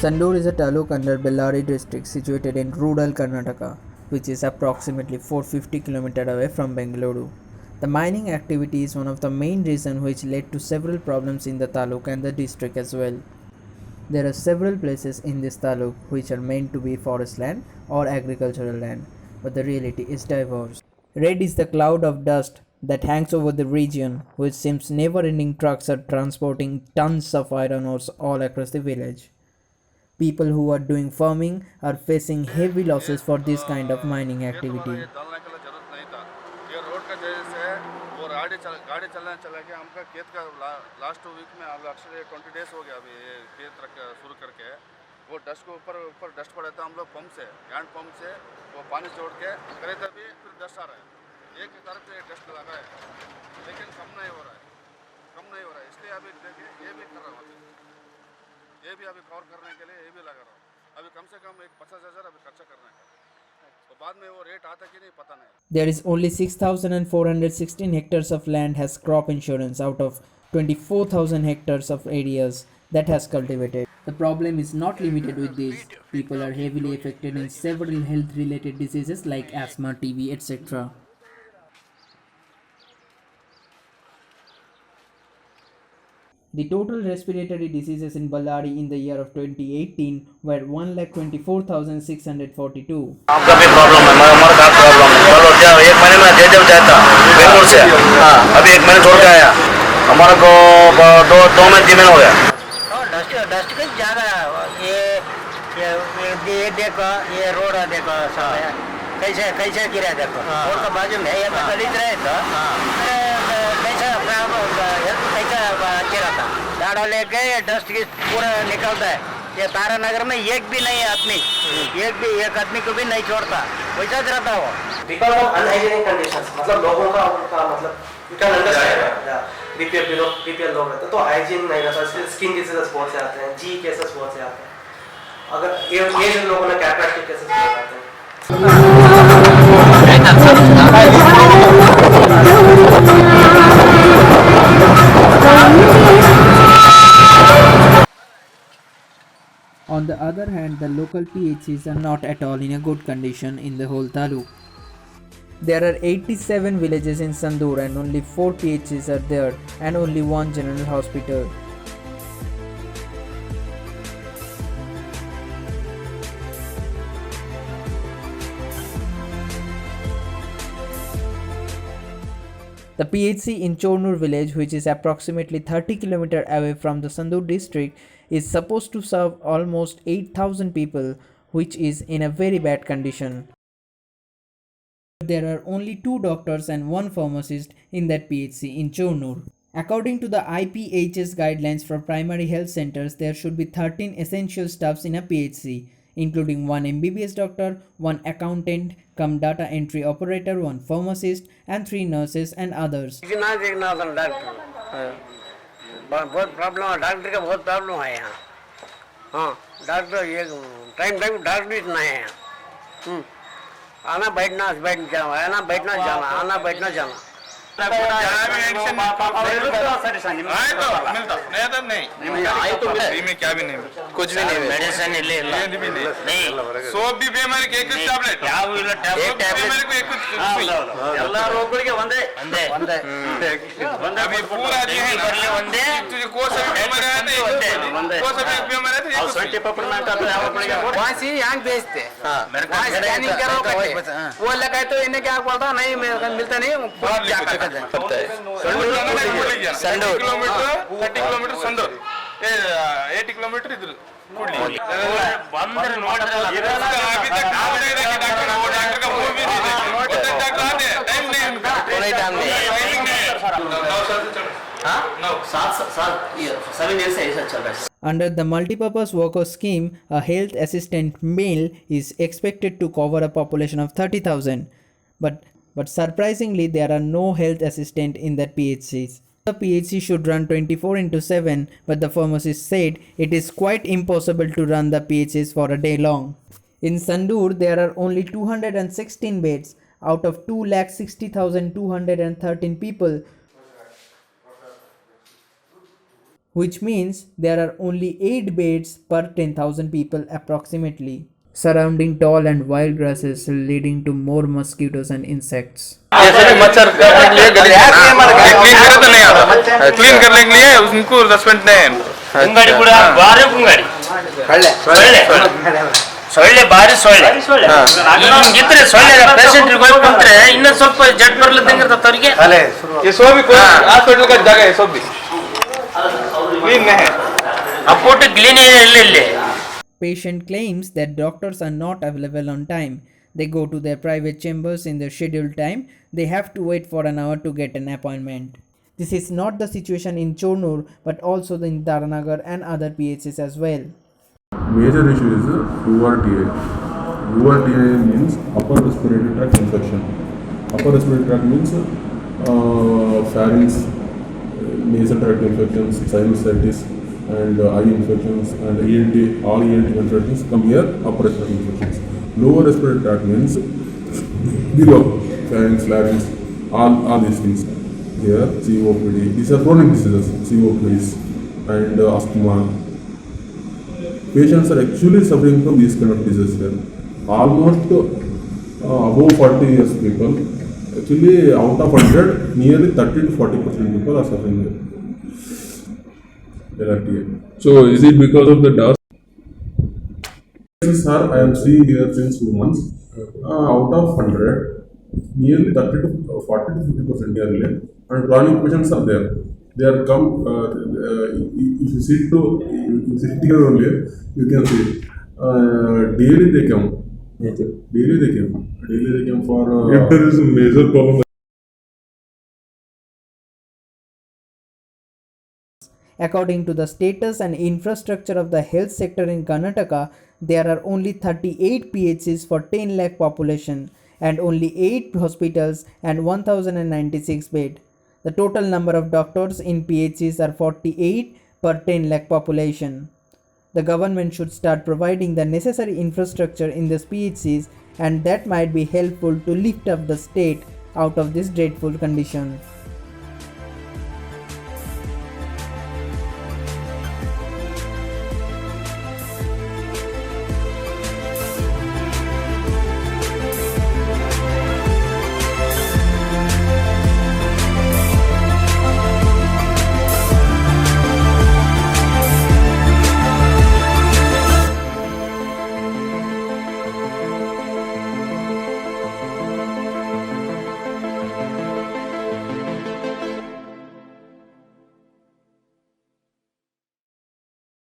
Sandur is a taluk under Bellary district situated in rural Karnataka, which is approximately 450 km away from Bengaluru. The mining activity is one of the main reasons which led to several problems in the taluk and the district as well. There are several places in this taluk which are meant to be forest land or agricultural land, but the reality is diverse. Red is the cloud of dust that hangs over the region, which seems never-ending trucks are transporting tons of iron ores all across the village. People who are doing farming are facing heavy losses for this kind of mining activity. गाड़ी चलना चला के हमका खेत का last week में actually 20 days हो गया अभी खेत शुरू करके वो डस्ट को ऊपर ऊपर डस्ट पड़ा था हम लोग पंप से हैंड पंप से वो पानी जोड़ के करे तभी फिर डस्ट आ रहा है एक तरफ से डस्ट लगा है लेकिन कम नहीं हो रहा है इसलिए अभी देखिए ये भी कर रहा हूँ ये भी अभी कवर करने के लिए ये भी लगा रहा हूँ अभी कम से कम एक 50,000 अभी खर्चा करने का तो बाद में वो रेट आता कि नहीं पता नहीं. There is only 6,416 hectares of land has crop insurance out of 24,000 hectares of areas that has cultivated. The problem is not limited with this. People are heavily affected in several health related diseases like asthma, TB, etc. The total respiratory diseases in Ballari in the year of 2018 were 1,24,642. आपका भी problem है हमारा का problem है चलो क्या एक महीने में जय जब जाता बेंगलोर से अभी एक महीने छोड़ के आया हमारा को दो में 3 महीने हो गया डस्ट का ज़्यादा ये देखो ये रोड देखो कैसे गिरा देखो रोड का बाजू में ये खरीद रहे तो कैसा कैसा अच्छी रहता दाड़ा लेके डस्ट की पूरा निकलता है ये तारानगर में एक भी नहीं आदमी एक आदमी को भी नहीं छोड़ता वैसा रहता वो बिकॉज ऑफ अनहाइजीनिक कंडीशंस मतलब लोगों का उनका मतलब यू कैन अंडरस्टैंड बीपीएल लोग रहते तो हाइजीन नहीं रहता स्किन डिसीजेस बहुत से आते हैं जी केसेस बहुत से आते हैं अगर ये जो लोगों ने कैटरेक्ट केसेस बहुत आते हैं. On the other hand, the local PHCs are not at all in a good condition in the whole taluk. There are 87 villages in Sandur and only 4 PHCs are there and only one general hospital. The PHC in Chornur village, which is approximately 30 km away from the Sandur district, is supposed to serve almost 8,000 people, which is in a very bad condition. There are only 2 doctors and 1 pharmacist in that PHC in Chornur. According to the IPHS guidelines for primary health centers, there should be 13 essential staffs in a PHC, including 1 MBBS doctor, 1 accountant, come data entry operator, 1 pharmacist and 3 nurses and others. बहुत problem है doctor का बहुत problem है यहाँ हाँ doctor ये time doctor भी इतना है यहाँ आना बैठना जाना आना बैठना जाना क्या भी नहीं कुछ भी नहीं मेडिसिन नहीं सोप भी बीमारी के एक टैबलेट ಎಲ್ಲ ರೋಗಗಳಿಗೆ ಒಂದೇ अभी पूरा जो है ಒಂದೇ तुझे कोई सा बीमारी आती है कोई सा बीमारी आती है ट्वेंटी पकड़ना का वहाँ से यहाँ भेजते स्कैनिंग करो वो लगा तो इन्हें क्या बोलता नहीं मिलता नहीं संडूर 30 किलोमीटर संडूर 80 किलोमीटर इधर डॉक्टर का वो भी नहीं डॉक्टर आते हैं टाइम नहीं उनका टाइमिंग नहीं 9 साल से चलो हाँ 9 7 ईयर से ऐसा चल रहा है। Under the multipurpose worker scheme, a health assistant male is expected to cover a population of 30,000. But surprisingly, there are no health assistant in the PHCs. The PHC should run 24 into 7, but the pharmacist said it is quite impossible to run the PHCs for a day long. In Sandur, there are only 216 beds out of 2,60,213 people, which means there are only 8 beds per 10,000 people approximately, surrounding tall and wild grasses leading to more mosquitoes and insects. मच्छर करने के लिए गली clean करे तो नहीं आता, clean करने के लिए उनको रेस्पेक्ट नहीं है। ಕುಂಗಾಡಿ ಕೂಡ ಬಾರಿ ಕುಂಗಾಡಿ ಸೊಳ್ಳೆ ಸೊಳ್ಳೆ ಬಾರಿ ಸೊಳ್ಳೆ ಹಿಂಗಿದ್ರೆ ಸೊಳ್ಳೆ ಪೇಷಂಟ್ ಹೋಗಿ ಕುಂತ್ರೆ ಇನ್ನೊಂದು ಸ್ವಲ್ಪ ಜಡ್ ಬರ್ಲದಂಗಿರ್ತದೆ ಅವ್ರಿಗೆ। ये सो भी कोई हॉस्पिटल का जगह है, सो भी क्लीन नहीं है। ಅಪ್ಪೋಟ್ ಕ್ಲೀನ್ ಇಲ್ಲ। Patient claims that doctors are not available on time. They go to their private chambers in their scheduled time. They have to wait for an hour to get an appointment. This is not the situation in Chornur, but also in Daranagar and other PHCs as well. Major issue is URTA. URTA means upper respiratory tract infection. Upper respiratory tract means pharynx, nasal tract infections, sinusitis, and eye infections, and ENT. All ENT infections come here. Upper respiratory infections. Lower respiratory tract means below pharynx, larynx, all these things. Here COPD. These are chronic diseases. COPD and asthma. Patients are actually suffering from these kind of diseases here. Almost above 40 years people, actually out of 100, nearly 30 to 40% people are suffering here. LRTA. So is it because of the dust? Sir, I am seeing here since 2 months. Out of 100, nearly 30 to 40 to 50% nearly, and chronic patients are there. They are come. If you sit here only, you can see. Daily they come. Okay. Daily they come for. If there is a major problem. According to the status and infrastructure of the health sector in Karnataka, there are only 38 PHCs for 10 lakh population and only 8 hospitals and 1096 bed. The total number of doctors in PHCs are 48 per 10 lakh population. The government should start providing the necessary infrastructure in these PHCs, and that might be helpful to lift up the state out of this dreadful condition.